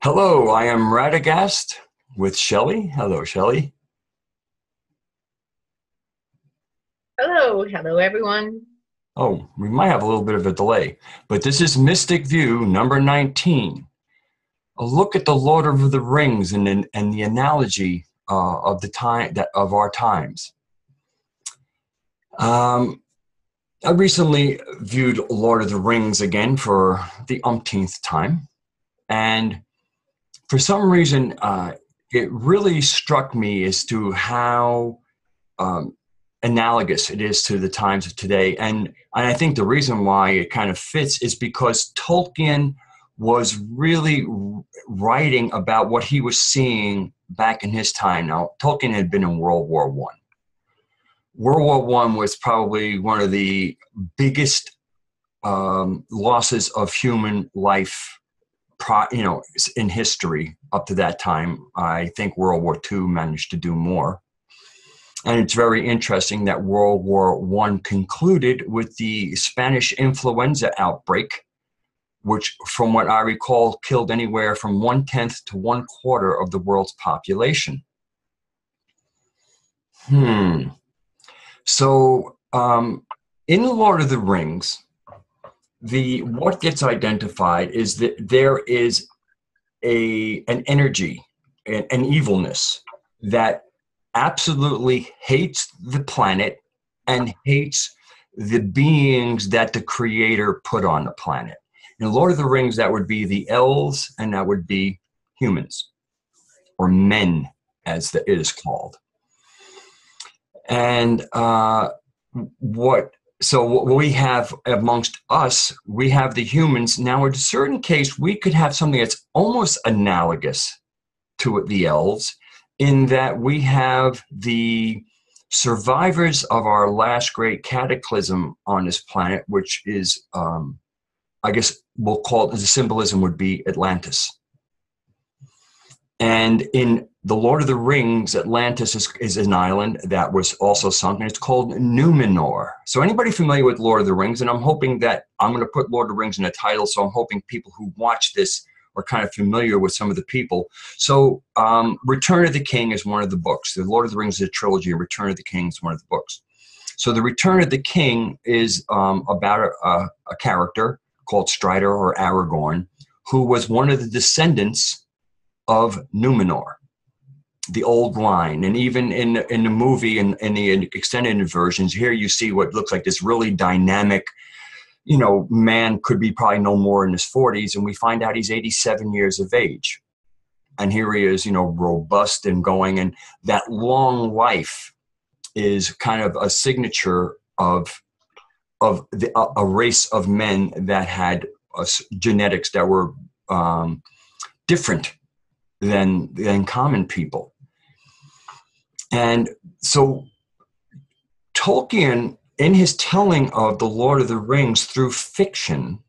Hello, I am Radagast with Shelley. Hello, Shelley. Hello, everyone. Oh, we might have a little bit of a delay, but this is Mystic View number 19. A look at the Lord of the Rings and the analogy of the time that of our times. I recently viewed Lord of the Rings again for the umpteenth time, and for some reason, it really struck me as to how analogous it is to the times of today. And I think the reason why it kind of fits is because Tolkien was really writing about what he was seeing back in his time. Now, Tolkien had been in World War One. World War One was probably one of the biggest losses of human life, in history up to that time. I think World War II managed to do more. And it's very interesting that World War I concluded with the Spanish influenza outbreak, which, from what I recall, killed anywhere from 1/10 to 1/4 of the world's population. So, in The Lord of the Rings, what gets identified is that there is an energy, an evilness that absolutely hates the planet and hates the beings that the creator put on the planet. In Lord of the Rings, that would be the elves and that would be humans, or men, as it is called. And what we have amongst us, we have the humans. Now, in a certain case, we could have something that's almost analogous to the elves, in that we have the survivors of our last great cataclysm on this planet, which is, I guess we'll call it, the symbolism would be Atlantis. And in The Lord of the Rings, Atlantis is an island that was also sunk, and it's called Numenor. So anybody familiar with Lord of the Rings, and I'm hoping that I'm going to put Lord of the Rings in the title, so I'm hoping people who watch this are kind of familiar with some of the people. So Return of the King is one of the books. The Lord of the Rings is a trilogy, and Return of the King is one of the books. So the Return of the King is about a character called Strider or Aragorn, who was one of the descendants of Numenor, the old line. And even in the movie and in the extended versions, here you see what looks like this really dynamic, man could be probably no more in his 40s, and we find out he's 87 years of age. And here he is, robust and going, and that long life is kind of a signature of a race of men that had genetics that were different than common people. And so Tolkien, in his telling of The Lord of the Rings through fiction,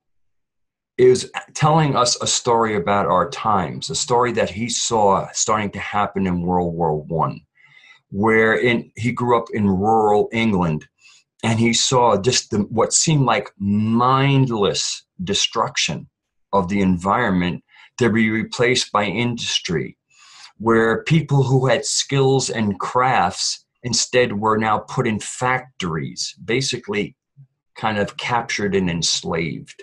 is telling us a story about our times, a story that he saw starting to happen in World War I, where he grew up in rural England, and he saw just what seemed like mindless destruction of the environment to be replaced by industry, where people who had skills and crafts instead were now put in factories, basically kind of captured and enslaved.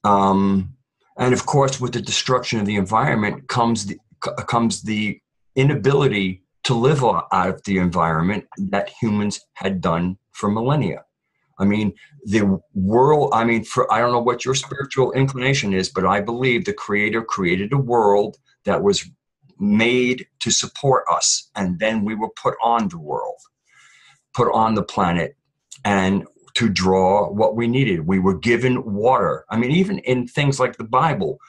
And of course, with the destruction of the environment comes the inability to live out of the environment that humans had done for millennia. I mean, the world, I don't know what your spiritual inclination is, but I believe the Creator created a world that was made to support us. And then we were put on the world, put on the planet, and to draw what we needed. We were given water. I mean, even in things like the Bible,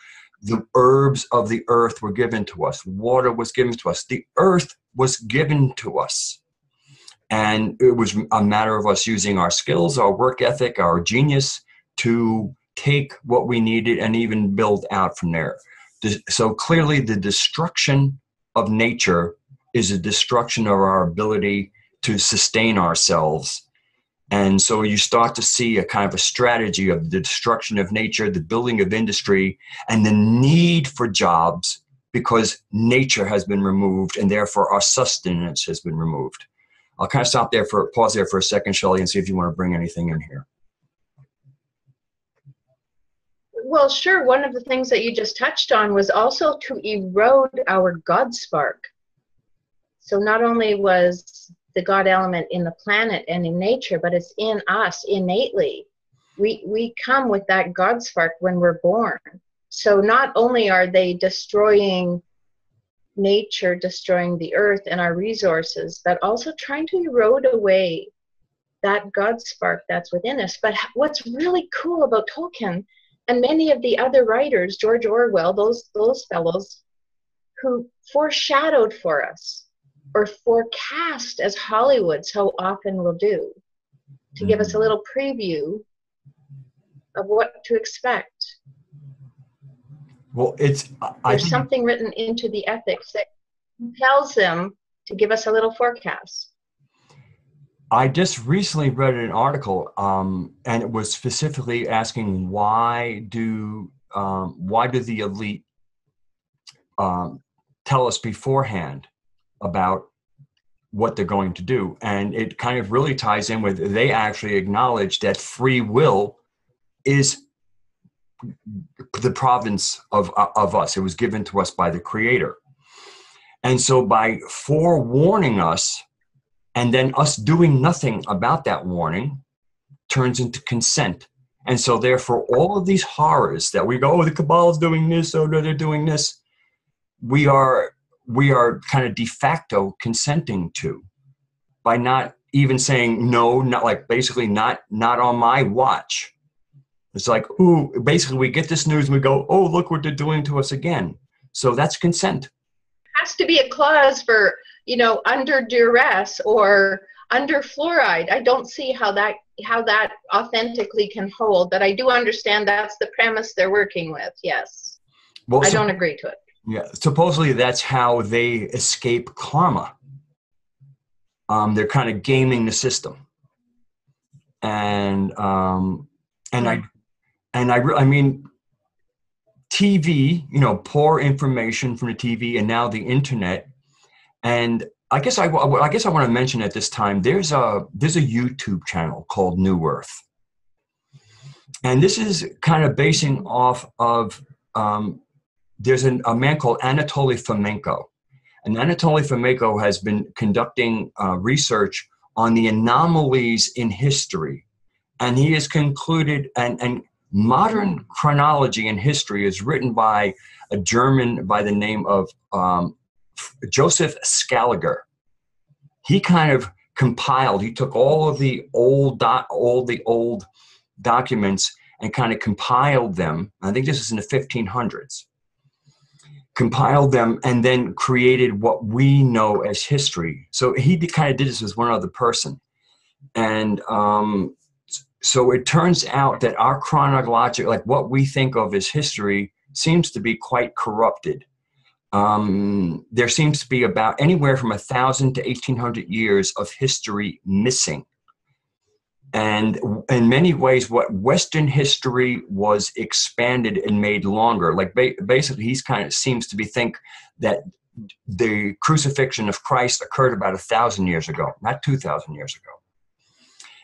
the herbs of the earth were given to us. Water was given to us. The earth was given to us. And it was a matter of us using our skills, our work ethic, our genius to take what we needed and even build out from there. So clearly the destruction of nature is a destruction of our ability to sustain ourselves And so you start to see a kind of a strategy of the destruction of nature, the building of industry, and the need for jobs because nature has been removed and therefore our sustenance has been removed. I'll kind of pause there for a second, Shelley, and see if you want to bring anything in here. Well, sure. One of the things that you just touched on was also to erode our God spark. So not only was the God element in the planet and in nature, but it's in us innately. We come with that God spark when we're born. So not only are they destroying nature, destroying the earth and our resources, but also trying to erode away that God spark that's within us. But what's really cool about Tolkien and many of the other writers, George Orwell, those fellows who foreshadowed for us or forecast, as Hollywood so often will do, to give us a little preview of what to expect. Well, there's something written into the ethics that compels them to give us a little forecast. I just recently read an article, and it was specifically asking why do the elite tell us beforehand about what they're going to do, and it kind of really ties in with they actually acknowledge that free will is the province of us. It was given to us by the Creator, and so by forewarning us. And then us doing nothing about that warning turns into consent. And so therefore, all of these horrors that we go, oh, the Cabal is doing this, oh, no, they're doing this, we are kind of de facto consenting to by not even saying no, not like basically not on my watch. It's like, ooh, basically we get this news and we go, oh, look what they're doing to us again. So that's consent. Has to be a clause for, under duress or under fluoride. I don't see how that authentically can hold, but I do understand that's the premise they're working with. Yes. Well, I don't agree to it. Yeah. Supposedly that's how they escape karma. They're kind of gaming the system. And I mean, TV, poor information from the TV and now the internet. And I guess I want to mention at this time, there's a YouTube channel called New Earth. And this is kind of basing off of, there's a man called Anatoly Fomenko. And Anatoly Fomenko has been conducting research on the anomalies in history. And he has concluded, and modern chronology in history is written by a German by the name of Joseph Scaliger. He kind of compiled, he took all of the old documents and kind of compiled them. I think this is in the 1500s. Compiled them and then created what we know as history. So he kind of did this with one other person. And so it turns out that our chronological, like what we think of as history, seems to be quite corrupted. There seems to be about anywhere from 1,000 to 1,800 years of history missing. And in many ways, what Western history was expanded and made longer. Like basically, he's kind of seems to think that the crucifixion of Christ occurred about 1,000 years ago, not 2,000 years ago.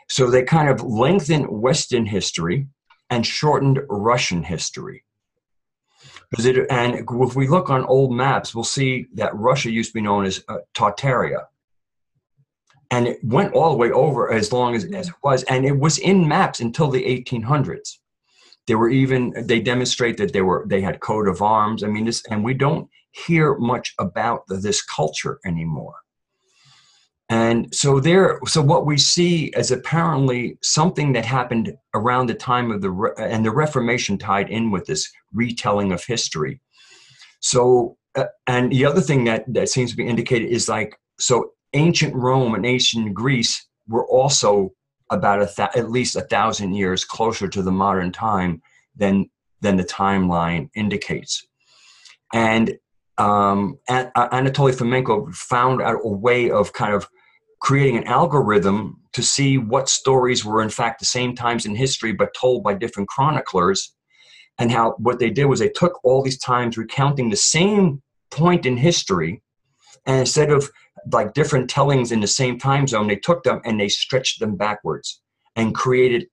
So they kind of lengthened Western history and shortened Russian history. And if we look on old maps, we'll see that Russia used to be known as Tartaria. And it went all the way over as long as it was. And it was in maps until the 1800s. They demonstrate that they had coat of arms. I mean, and we don't hear much about this culture anymore. And so what we see is apparently something that happened around the time of the Reformation tied in with this retelling of history. So, and the other thing that seems to be indicated is so ancient Rome and ancient Greece were also about at least 1,000 years closer to the modern time than the timeline indicates. And Anatoly Fomenko found out a way of kind of creating an algorithm to see what stories were in fact the same times in history but told by different chroniclers, and how what they did was they took all these times recounting the same point in history, and instead of like different tellings in the same time zone, they took them and they stretched them backwards and created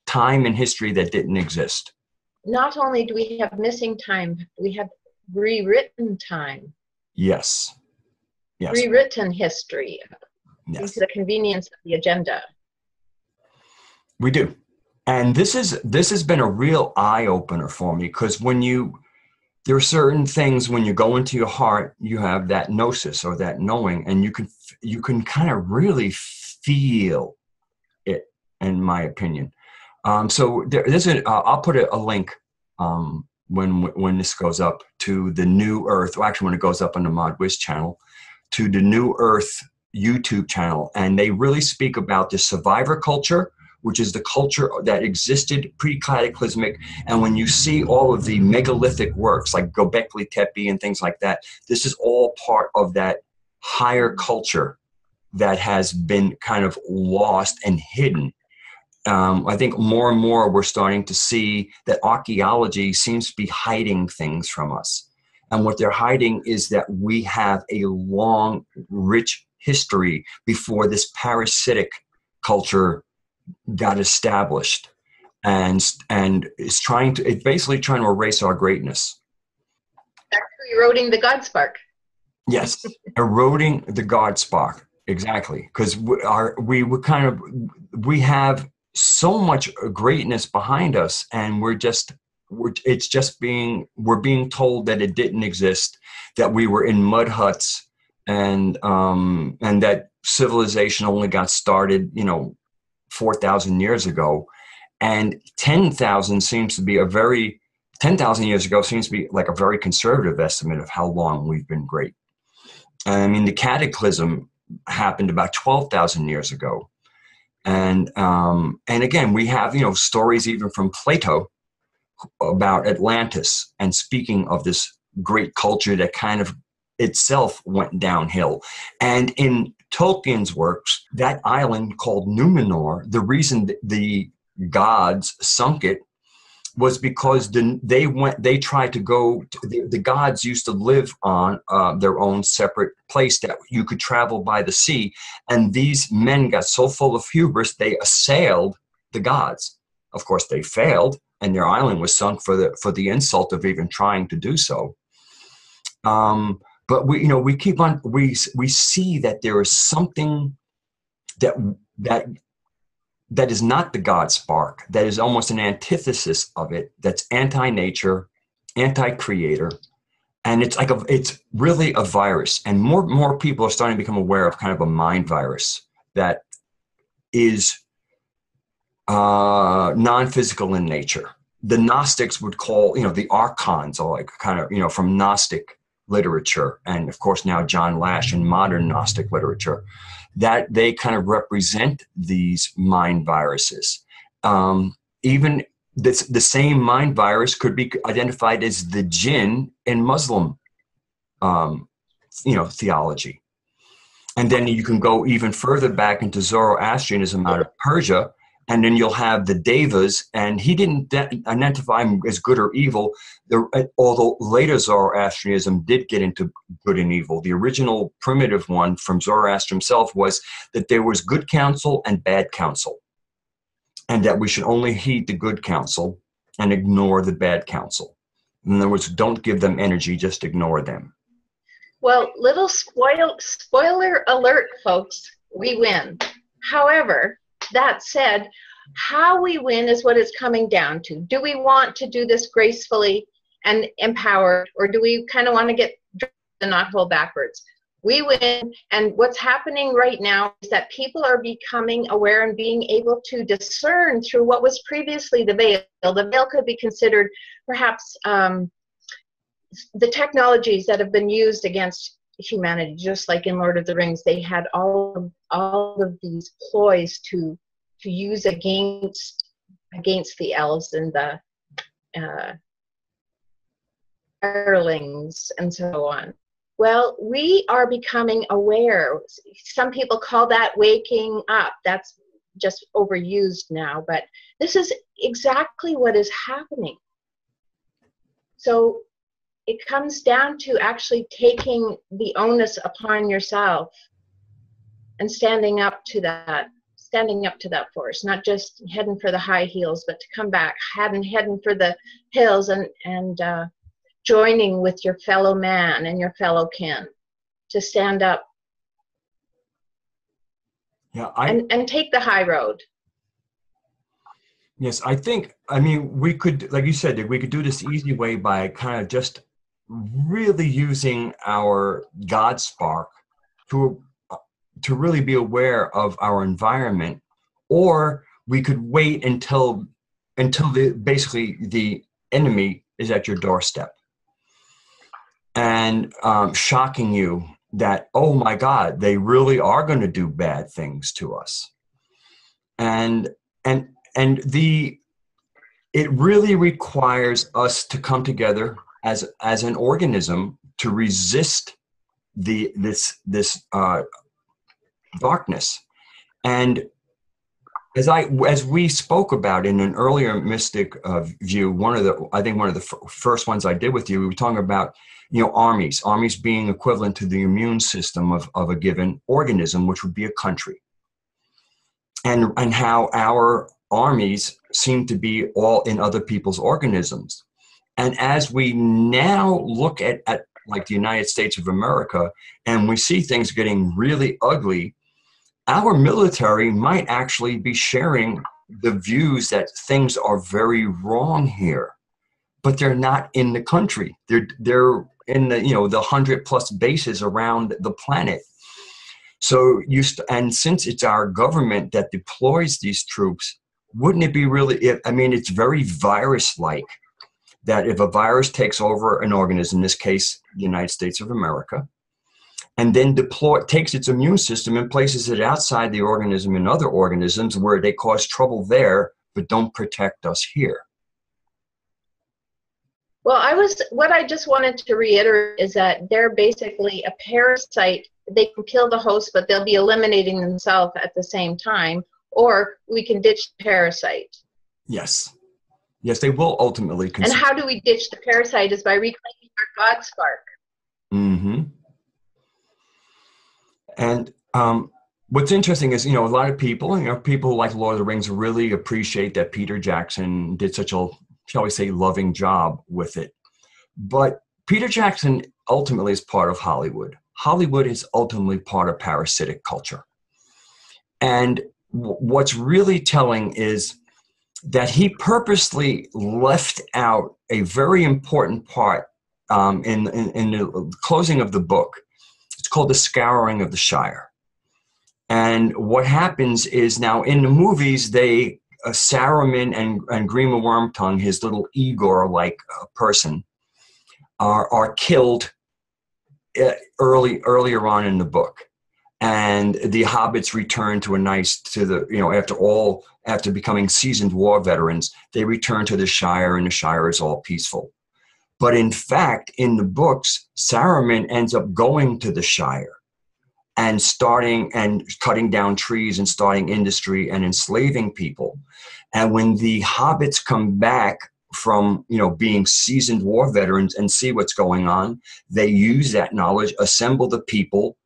time in history that didn't exist. Not only do we have missing time, we have rewritten time. Yes. Yes. Rewritten history. Yes. Into the convenience of the agenda. We do. And this has been a real eye-opener for me, because there are certain things when you go into your heart, you have that gnosis or that knowing, and you can kind of really feel it, in my opinion. So I'll put a link when this goes up to the New Earth, or actually when it goes up on the ModWiz channel, to the New Earth YouTube channel. And they really speak about the survivor culture, which is the culture that existed pre-cataclysmic. And when you see all of the megalithic works like Göbekli Tepe and things like that, this is all part of that higher culture that has been kind of lost and hidden. I think more and more we're starting to see that archaeology seems to be hiding things from us. And what they're hiding is that we have a long, rich history before this parasitic culture got established, and it's basically trying to erase our greatness. Back to eroding the God spark. Yes, eroding the God spark, exactly, because we have so much greatness behind us, and we're being told that it didn't exist, that we were in mud huts, and that civilization only got started, 4,000 years ago, and 10,000 years ago seems to be like a very conservative estimate of how long we've been great. I mean, the cataclysm happened about 12,000 years ago, and again, we have stories even from Plato about Atlantis, and speaking of this great culture that kind of itself went downhill. And in Tolkien's works, that island called Numenor, the reason the gods sunk it was because the gods used to live on their own separate place that you could travel by the sea. And these men got so full of hubris, they assailed the gods. Of course, they failed, and their island was sunk for the insult of even trying to do so. But we see that there is something that is not the God spark, that is almost an antithesis of it, that's anti-nature, anti-creator, and it's really a virus. And more people are starting to become aware of kind of a mind virus that is non-physical in nature. The Gnostics would call, the archons, or like kind of, from Gnostic literature, and of course now John Lash in modern Gnostic literature, that they kind of represent these mind viruses. Even the same mind virus could be identified as the jinn in Muslim, theology. And then you can go even further back into Zoroastrianism out of Persia, and then you'll have the Devas, and he didn't identify them as good or evil, although later Zoroastrianism did get into good and evil. The original primitive one from Zoroaster himself was that there was good counsel and bad counsel, and that we should only heed the good counsel and ignore the bad counsel. In other words, don't give them energy, just ignore them. Well, little spoiler alert, folks, we win. However, that said, how we win is what it's coming down to. Do we want to do this gracefully and empowered, or do we kind of want to get the knothole backwards? We win, and what's happening right now is that people are becoming aware and being able to discern through what was previously the veil. The veil could be considered perhaps the technologies that have been used against humanity, just like in Lord of the Rings. They had all of these ploys to use against the elves and the hirelings and so on. Well, we are becoming aware. Some people call that waking up. That's just overused now, but this is exactly what is happening. So it comes down to actually taking the onus upon yourself and standing up to that force, not just heading for the high heels, but to come back, heading for the hills and joining with your fellow man and your fellow kin to stand up. Yeah, and take the high road. Yes, I mean, we could, like you said, we could do this easy way by kind of just really using our God spark to really be aware of our environment, or we could wait until basically the enemy is at your doorstep and shocking you that, oh my God, they really are going to do bad things to us. And it really requires us to come together as an organism to resist this darkness. And as we spoke about in an earlier mystic view, one of the first ones I did with you, we were talking about, armies being equivalent to the immune system of a given organism, which would be a country, and how our armies seem to be all in other people's organisms. And as we now look at like the United States of America, and we see things getting really ugly, our military might actually be sharing the views that things are very wrong here, but they're not in the country. They're in the 100+ bases around the planet. So and since it's our government that deploys these troops, wouldn't it be really? It's very virus-like. That if a virus takes over an organism, in this case, the United States of America, and then takes its immune system and places it outside the organism in other organisms where they cause trouble there, but don't protect us here. Well, what I just wanted to reiterate is that they're basically a parasite. They can kill the host, but they'll be eliminating themselves at the same time, or we can ditch the parasite. Yes. Yes, they will ultimately And how do we ditch the parasite is by reclaiming our God spark. Mm-hmm. And what's interesting is, a lot of people, people like Lord of the Rings really appreciate that Peter Jackson did such a, shall we say, loving job with it. But Peter Jackson ultimately is part of Hollywood. Hollywood is ultimately part of parasitic culture. And what's really telling is that he purposely left out a very important part in the closing of the book. It's called The Scouring of the Shire. And what happens is now in the movies, Saruman and Grima Wormtongue, his little Igor-like person, are killed earlier on in the book. And the hobbits return after becoming seasoned war veterans, they return to the Shire, and the Shire is all peaceful. But in fact, in the books, Saruman ends up going to the Shire and cutting down trees and starting industry and enslaving people. And when the hobbits come back from, being seasoned war veterans and see what's going on, they use that knowledge, assemble the people,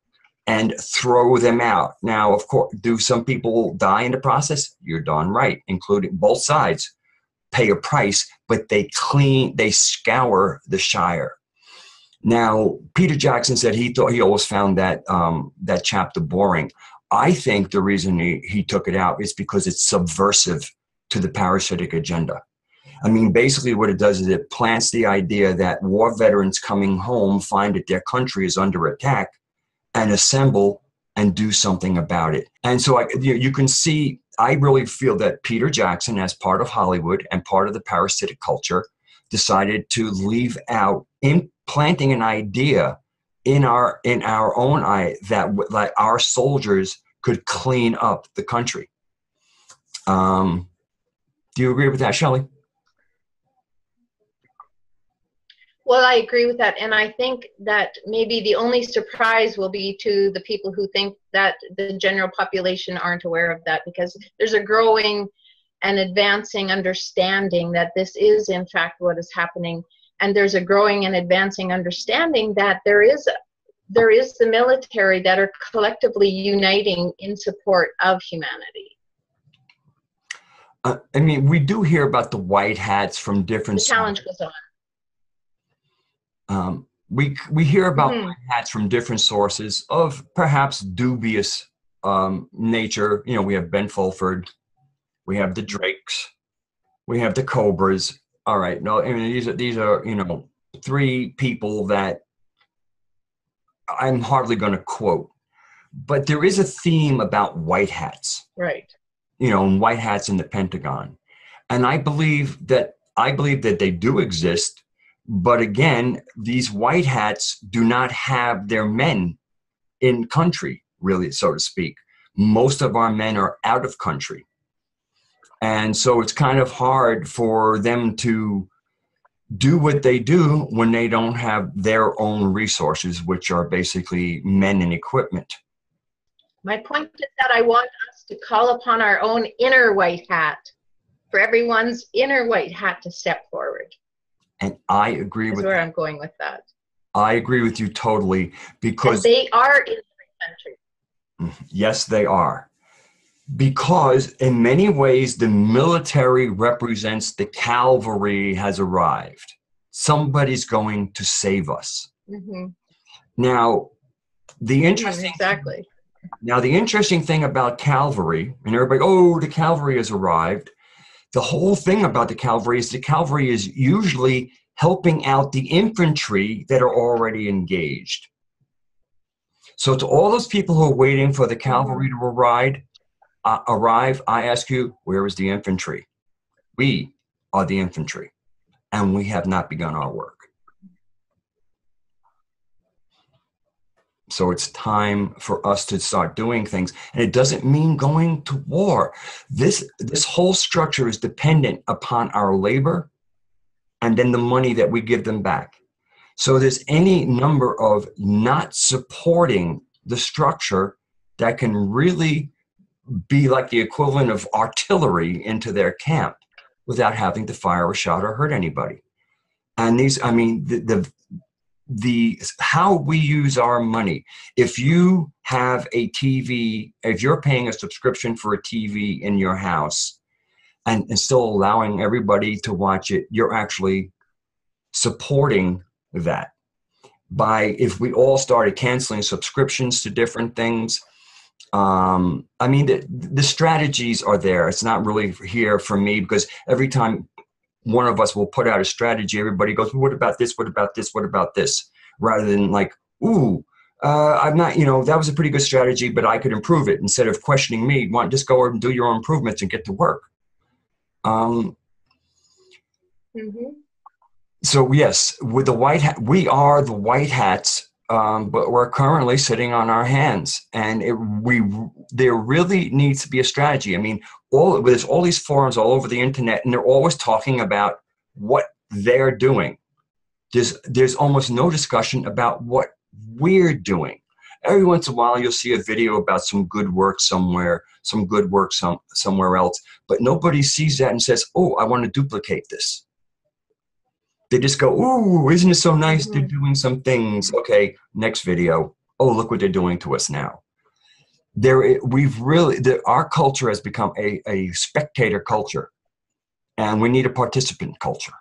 and throw them out. Now, of course, do some people die in the process? You're darn right, including both sides pay a price, but they scour the Shire. Now, Peter Jackson said he always found that chapter boring. I think the reason he took it out is because it's subversive to the parasitic agenda. Basically what it does is it plants the idea that war veterans coming home find that their country is under attack and assemble and do something about it. And so you can see, I really feel that Peter Jackson, as part of Hollywood and part of the parasitic culture, decided to leave out implanting an idea in our own eye that our soldiers could clean up the country. Do you agree with that, Shelley? Well, I agree with that. And I think that maybe the only surprise will be to the people who think that the general population aren't aware of that, because there's a growing and advancing understanding that this is in fact what is happening. And there's a growing and advancing understanding that there is the military that are collectively uniting in support of humanity. I mean, we do hear about the white hats from different. The challenge goes on. We hear about white hats from different sources of perhaps dubious nature. You know, we have Ben Fulford, we have the Drakes, we have the Cobras. All right, no, I mean these are you know, three people that I'm hardly going to quote, but there is a theme about white hats. Right. You know, white hats in the Pentagon. And I believe that they do exist, but again, these white hats do not have their men in country, really, so to speak. Most of our men are out of country. And so it's kind of hard for them to do what they do when they don't have their own resources, which are basically men and equipment. My point is that I want us to call upon our own inner white hat, for everyone's inner white hat to step forward. And I agree with That's where I'm going with that. I agree with you totally, because and they are in the country. Yes, they are. Because in many ways, the military represents the cavalry has arrived. Somebody's going to save us. Now, the interesting thing about cavalry, and everybody, oh, the cavalry has arrived. The whole thing about the cavalry is usually helping out the infantry that are already engaged. So to all those people who are waiting for the cavalry to arrive, I ask you, where is the infantry? We are the infantry, and we have not begun our work. So it's time for us to start doing things. And it doesn't mean going to war. This whole structure is dependent upon our labor and then the money that we give them back. So there's any number of not supporting the structure that can really be like the equivalent of artillery into their camp without having to fire a shot or hurt anybody. And these, I mean, the how we use our money. If you have a TV, if you're paying a subscription for a TV in your house and still allowing everybody to watch it, you're actually supporting that. If we all started canceling subscriptions to different things, I mean, the strategies are there. It's not really here for me, because every time one of us will put out a strategy, everybody goes, well, what about this? What about this? What about this? Rather than like, ooh, I'm not, you know, that was a pretty good strategy, but I could improve it. Instead of questioning me, just go over and do your own improvements and get to work. So yes, with the white hat, we are the white hats, but we're currently sitting on our hands, and there really needs to be a strategy. I mean, there's all these forums all over the internet, and they're always talking about what they're doing. There's almost no discussion about what we're doing. Every once in a while, you'll see a video about some good work somewhere, some good work somewhere else, but nobody sees that and says, oh, I want to duplicate this. They just go, ooh, isn't it so nice? They're doing some things. Okay, next video. Oh, look what they're doing to us now. Our culture has become a spectator culture, and we need a participant culture.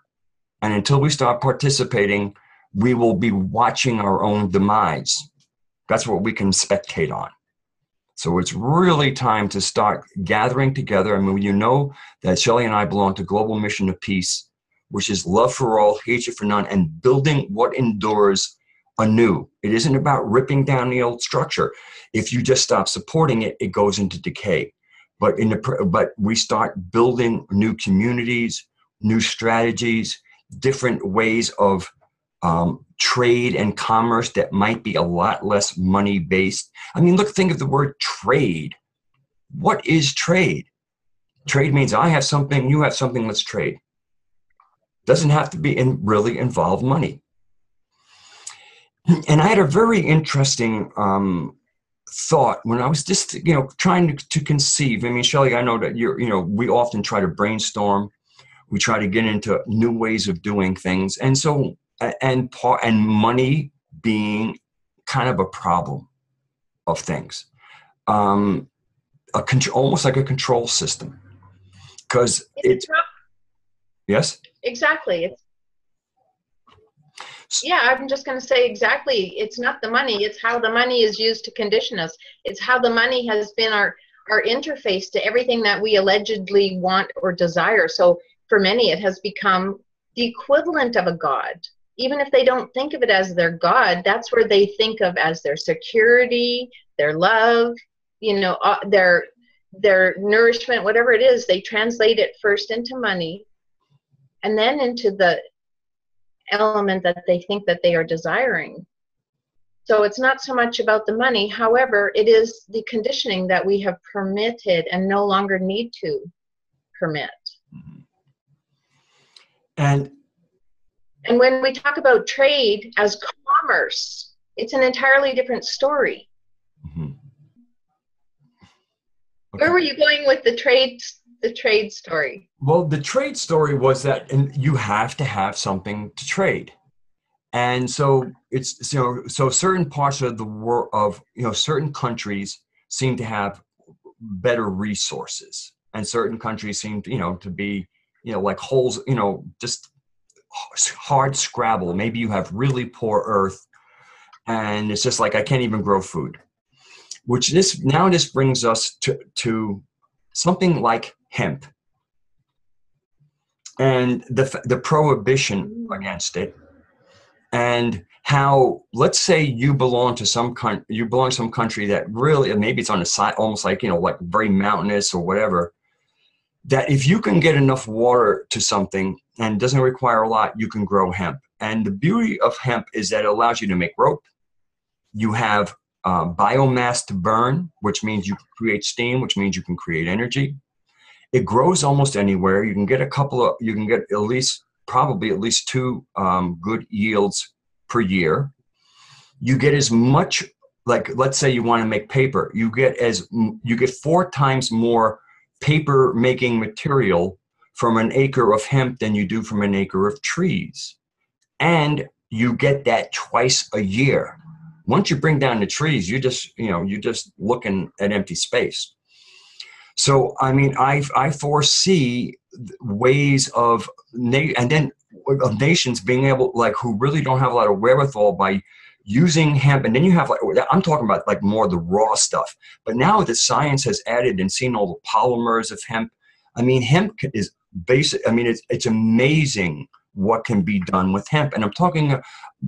And until we start participating, we will be watching our own demise. That's what we can spectate on. So it's really time to start gathering together. I mean, you know that Shelley and I belong to Global Mission of Peace, which is love for all, hatred for none, and building what endures anew. It isn't about ripping down the old structure. If you just stop supporting it, it goes into decay. But we start building new communities, new strategies, different ways of trade and commerce that might be a lot less money-based. I mean, think of the word trade. What is trade? Trade means I have something, you have something, let's trade. Doesn't have to be really involve money. And I had a very interesting thought when I was just, trying to conceive. I mean, Shelley, I know that we often try to brainstorm. We try to get into new ways of doing things. And so, and money being kind of a problem of things, almost like a control system, because yes, exactly. Yeah, I'm just going to say exactly. It's not the money. It's how the money is used to condition us. It's how the money has been our interface to everything that we allegedly want or desire. So for many, it has become the equivalent of a god. Even if they don't think of it as their god, that's where they think of as their security, their love, their nourishment, whatever it is. They translate it first into money and then into the element that they think that they are desiring. So it's not so much about the money. However, it is the conditioning that we have permitted and no longer need to permit. And when we talk about trade as commerce, it's an entirely different story. Mm-hmm. Okay. Where were you going with the trade story? Well, the trade story was that you have to have something to trade. And so it's, so certain parts of the world certain countries seem to have better resources, and certain countries seem to be, like holes, just hard scrabble. Maybe you have really poor earth and it's just like, I can't even grow food, which this brings us to something like hemp and the prohibition against it, and how, let's say you belong to some country that really, maybe it's on the side, almost like, like very mountainous or whatever, that if you can get enough water to something and it doesn't require a lot, you can grow hemp. And the beauty of hemp is that it allows you to make rope. You have biomass to burn, which means you can create steam, which means you can create energy. It grows almost anywhere. You can get probably at least two good yields per year. You get as much, like, let's say you want to make paper, you get 4 times more paper making material from an acre of hemp than you do from an acre of trees. And you get that twice a year. Once you bring down the trees, you're just looking at empty space. So, I mean, I foresee ways of nations being able, like, who really don't have a lot of wherewithal, by using hemp. And then you have, like, I'm talking about like more the raw stuff. But now that science has added and seen all the polymers of hemp, I mean, hemp is basic. I mean, it's amazing what can be done with hemp. And I'm talking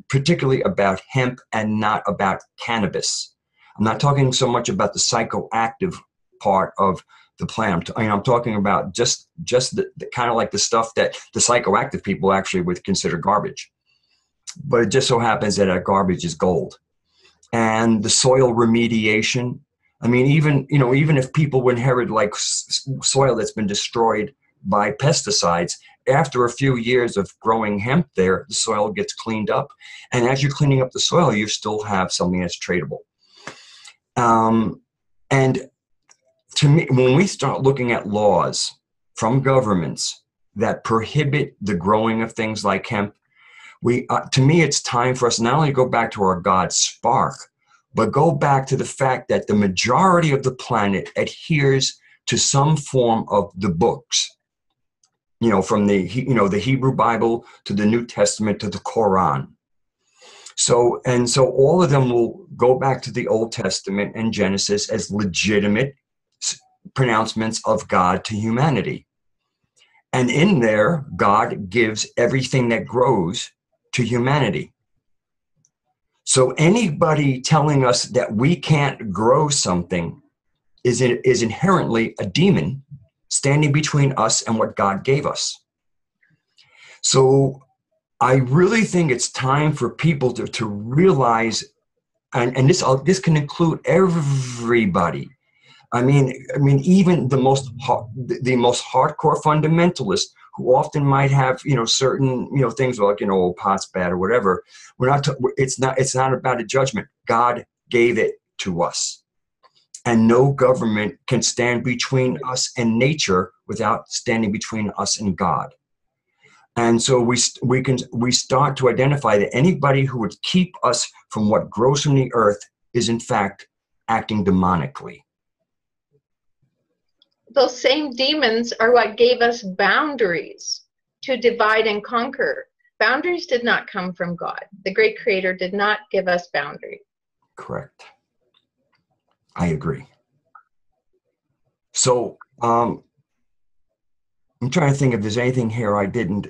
particularly about hemp and not about cannabis. I'm not talking so much about the psychoactive part of the plant. I'm talking about just the kind of like the stuff that the psychoactive people actually would consider garbage. But it just so happens that that garbage is gold. And the soil remediation. I mean, even if people would inherit like soil that's been destroyed by pesticides, after a few years of growing hemp there, the soil gets cleaned up. And as you're cleaning up the soil, you still have something that's tradable. And to me, when we start looking at laws from governments that prohibit the growing of things like hemp, to me, it's time for us not only to go back to our God spark, but go back to the fact that the majority of the planet adheres to some form of the books, from the Hebrew Bible to the New Testament to the Quran. So all of them will go back to the Old Testament and Genesis as legitimate pronouncements of God to humanity. And in there, God gives everything that grows to humanity. So anybody telling us that we can't grow something is inherently a demon standing between us and what God gave us. So I really think it's time for people to realize, and this can include everybody. I mean, even the most hardcore fundamentalists who often might have, certain, things like, oh, pot's bad or whatever. It's not about a judgment. God gave it to us. And no government can stand between us and nature without standing between us and God. And so we start to identify that anybody who would keep us from what grows from the earth is in fact acting demonically. Those same demons are what gave us boundaries to divide and conquer. Boundaries did not come from God. The great creator did not give us boundaries. Correct. I agree. So I'm trying to think if there's anything here I didn't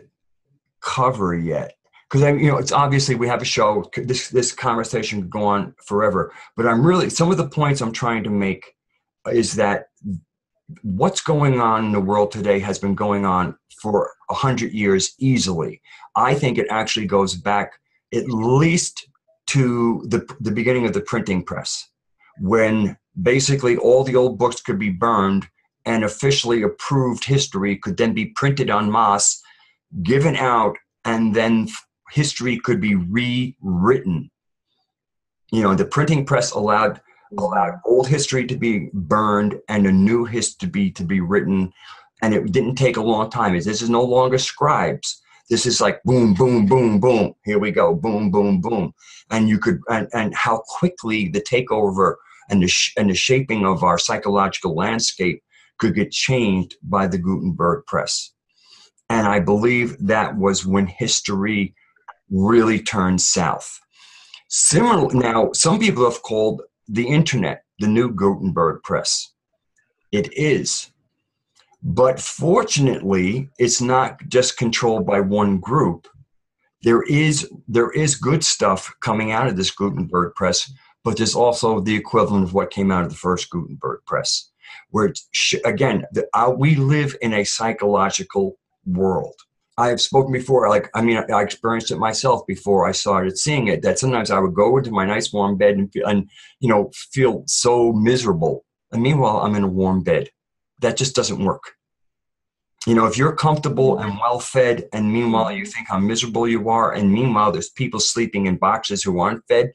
cover yet. Because it's obviously we have a show. This conversation could go on forever. But some of the points I'm trying to make is that what's going on in the world today has been going on for 100 years easily. I think it actually goes back at least to the beginning of the printing press, when basically all the old books could be burned and officially approved history could then be printed en masse, given out, and then history could be rewritten. The printing press allowed old history to be burned and a new history to be written. And it didn't take a long time. This is no longer scribes. This is like boom, boom, boom, boom. Here we go. Boom, boom, boom. And and how quickly the takeover and the shaping of our psychological landscape could get changed by the Gutenberg press. And I believe that was when history really turned south. Now, some people have called the internet the new Gutenberg press. It is. But fortunately, it's not just controlled by one group. There is good stuff coming out of this Gutenberg press, but there's also the equivalent of what came out of the first Gutenberg press, where, we live in a psychological world. I have spoken before, I experienced it myself before I started seeing it, that sometimes I would go into my nice warm bed and feel so miserable. And meanwhile, I'm in a warm bed. That just doesn't work. If you're comfortable and well fed, and meanwhile you think how miserable you are, and meanwhile there's people sleeping in boxes who aren't fed,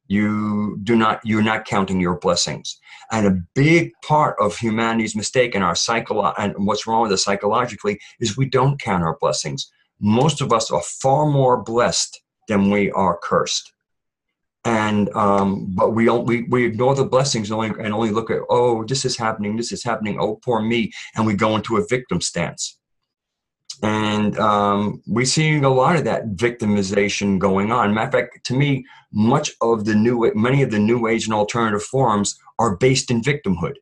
you're not counting your blessings. And a big part of humanity's mistake and and what's wrong with us psychologically is we don't count our blessings. Most of us are far more blessed than we are cursed. And but we ignore the blessings and only look at, oh, this is happening, oh, poor me, and we go into a victim stance. And we're seeing a lot of that victimization going on. Matter of fact, to me, many of the new age and alternative forms are based in victimhood.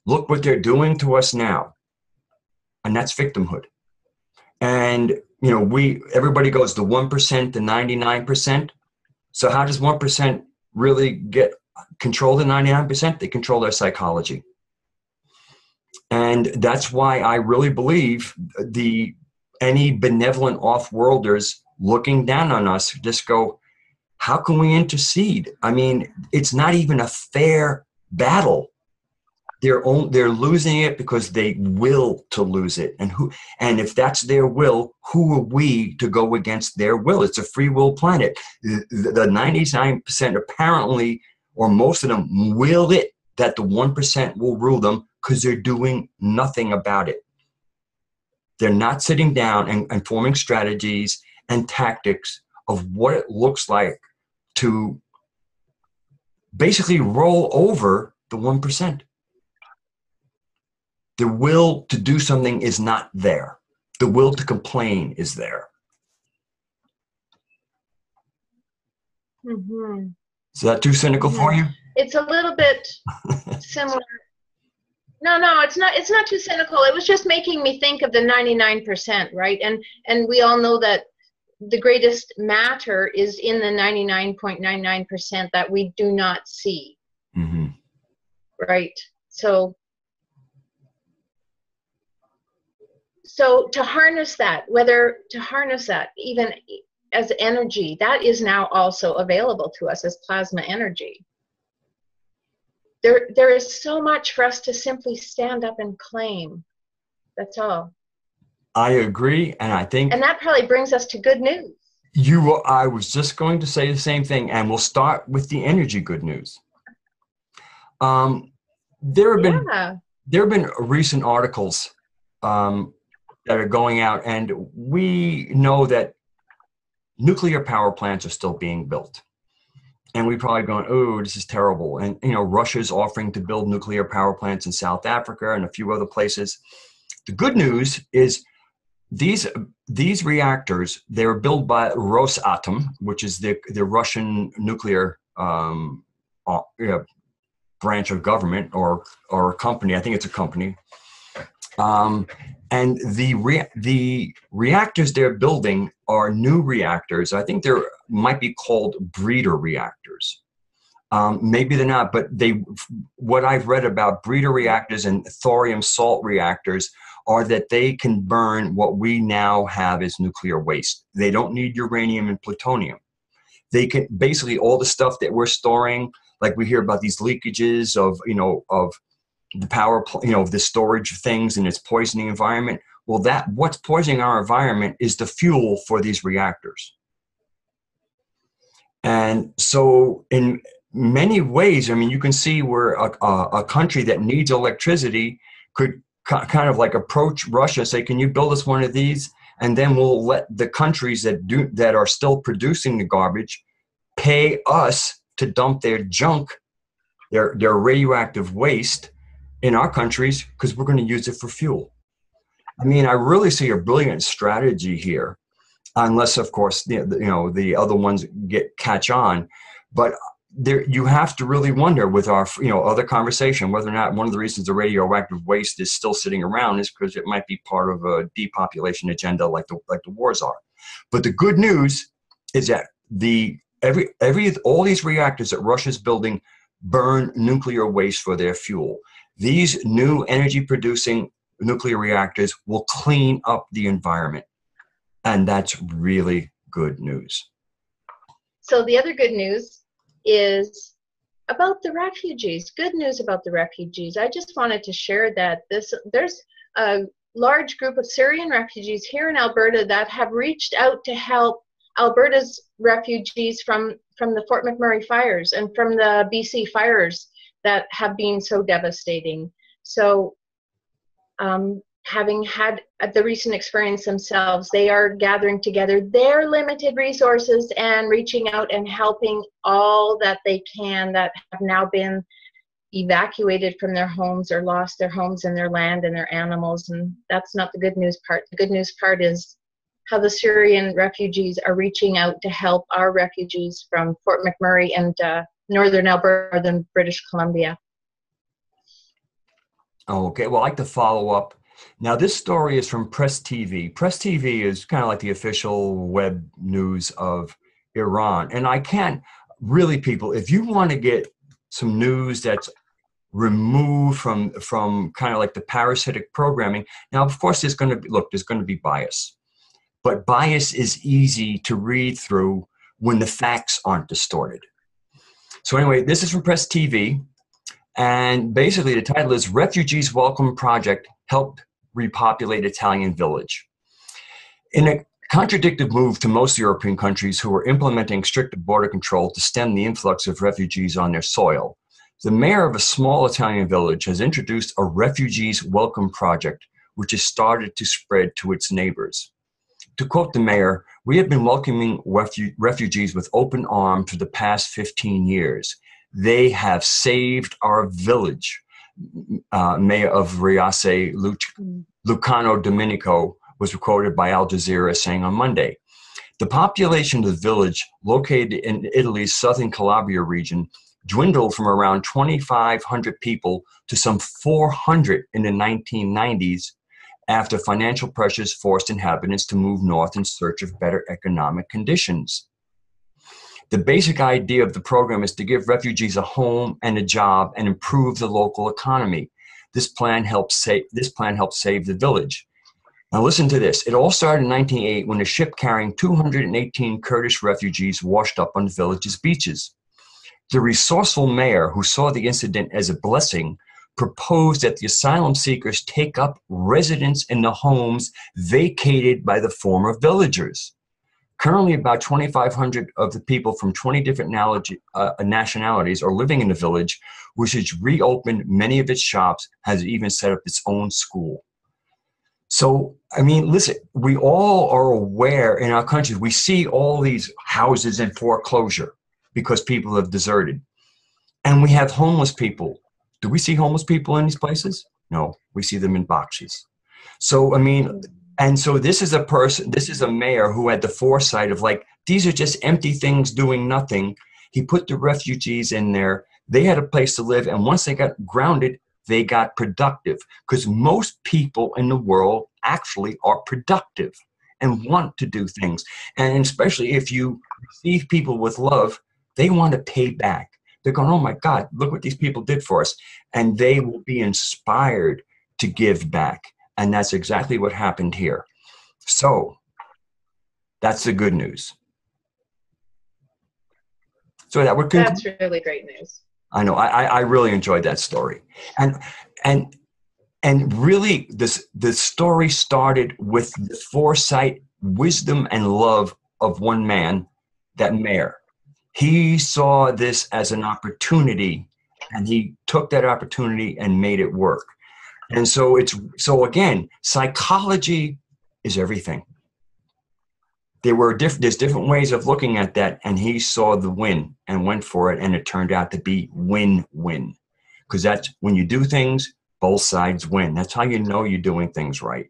Look what they're doing to us now, and that's victimhood. And everybody goes the 1%, the 99%. So how does 1% really control the 99%? They control their psychology. And that's why I really believe any benevolent off-worlders looking down on us just go, how can we intercede? I mean, it's not even a fair battle. They're losing it because they will to lose it. And if that's their will, who are we to go against their will? It's a free will planet. The 99% apparently, or most of them, will it that the 1% will rule them because they're doing nothing about it. They're not sitting down and forming strategies and tactics of what it looks like to basically roll over the 1%. The will to do something is not there. The will to complain is there. Mm-hmm. Is that too cynical for you? It's a little bit similar. No, it's not too cynical. It was just making me think of the 99%, right? And we all know that the greatest matter is in the 99.99% that we do not see. Mm-hmm. Right? So to harness that, even as energy, that is now also available to us as plasma energy. There is so much for us to simply stand up and claim. That's all. I agree, and I think And that probably brings us to good news. I was just going to say the same thing, and we'll start with the energy good news. There have been Yeah. there have been recent articles that are going out, and we know that nuclear power plants are still being built. And we probably going, oh, this is terrible. And, Russia's offering to build nuclear power plants in South Africa and a few other places. The good news is these reactors, they were built by Rosatom, which is the Russian nuclear branch of government or a company. I think it's a company. And the reactors they're building are new reactors. I think they might be called breeder reactors. Maybe they're not, but what I've read about breeder reactors and thorium salt reactors are that they can burn what we now have as nuclear waste. They don't need uranium and plutonium. They can basically all the stuff that we're storing, like we hear about these leakages of the power, the storage of things and its poisoning environment. Well, what's poisoning our environment is the fuel for these reactors. And so in many ways, I mean, you can see where a country that needs electricity could kind of like approach Russia, say, can you build us one of these? And then we'll let the countries that are still producing the garbage pay us to dump their junk, their radioactive waste in our countries, because we're going to use it for fuel. I mean, I really see a brilliant strategy here, unless, of course, the other ones catch on. But you have to really wonder with our other conversation whether or not one of the reasons the radioactive waste is still sitting around is because it might be part of a depopulation agenda like the wars are. But the good news is that all these reactors that Russia's building burn nuclear waste for their fuel. These new energy-producing nuclear reactors will clean up the environment. And that's really good news. So the other good news is about the refugees. Good news about the refugees. I just wanted to share that there's a large group of Syrian refugees here in Alberta that have reached out to help Alberta's refugees from the Fort McMurray fires and from the BC fires that have been so devastating. So having had the recent experience themselves, they are gathering together their limited resources and reaching out and helping all that they can that have now been evacuated from their homes or lost their homes and their land and their animals. And that's not the good news part. The good news part is how the Syrian refugees are reaching out to help our refugees from Fort McMurray and northern Alberta, northern British Columbia. Okay, well, I'd like to follow up. Now, this story is from Press TV. Press TV is kind of like the official web news of Iran. And I can't really, people, if you want to get some news that's removed from kind of like the parasitic programming, now, of course, there's going to be bias. But bias is easy to read through when the facts aren't distorted. So anyway, this is from Press TV. And basically the title is Refugees Welcome Project Helped Repopulate Italian Village. In a contradictive move to most European countries who are implementing strict border control to stem the influx of refugees on their soil, the mayor of a small Italian village has introduced a Refugees Welcome Project, which has started to spread to its neighbors. To quote the mayor, "We have been welcoming refugees with open arms for the past 15 years. They have saved our village." Mayor of Riace, Lucano Domenico, was quoted by Al Jazeera saying on Monday. The population of the village, located in Italy's southern Calabria region, dwindled from around 2,500 people to some 400 in the 1990s after financial pressures forced inhabitants to move north in search of better economic conditions. The basic idea of the program is to give refugees a home and a job and improve the local economy. This plan helps save the village. Now listen to this. It all started in 1908 when a ship carrying 218 Kurdish refugees washed up on the village's beaches. The resourceful mayor, who saw the incident as a blessing, proposed that the asylum seekers take up residence in the homes vacated by the former villagers. Currently, about 2,500 of the people from 20 different nationalities are living in the village, which has reopened many of its shops, has even set up its own school. So, I mean, listen, we all are aware in our country, we see all these houses in foreclosure because people have deserted. And we have homeless people. Do we see homeless people in these places? No, we see them in boxes. So, I mean, and so this is a mayor who had the foresight of like, these are just empty things doing nothing. He put the refugees in there. They had a place to live. And once they got grounded, they got productive, because most people in the world actually are productive and want to do things. And especially if you receive people with love, they want to pay back. They're going, oh my God, look what these people did for us. And they will be inspired to give back. And that's exactly what happened here. So that's the good news. So that would That's really great news. I know. I really enjoyed that story. And really the story started with the foresight, wisdom, and love of one man, that mayor. He saw this as an opportunity, and he took that opportunity and made it work. And so again, psychology is everything. There's different ways of looking at that, and he saw the win and went for it, and it turned out to be win-win. Because that's when you do things, both sides win. That's how you know you're doing things right.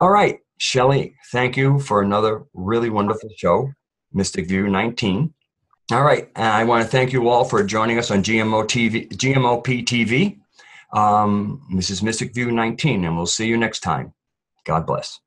All right, Shelley, thank you for another really wonderful show, Mystic View 19. All right, I want to thank you all for joining us on GMOP TV. This is Mystic View 19, and we'll see you next time. God bless.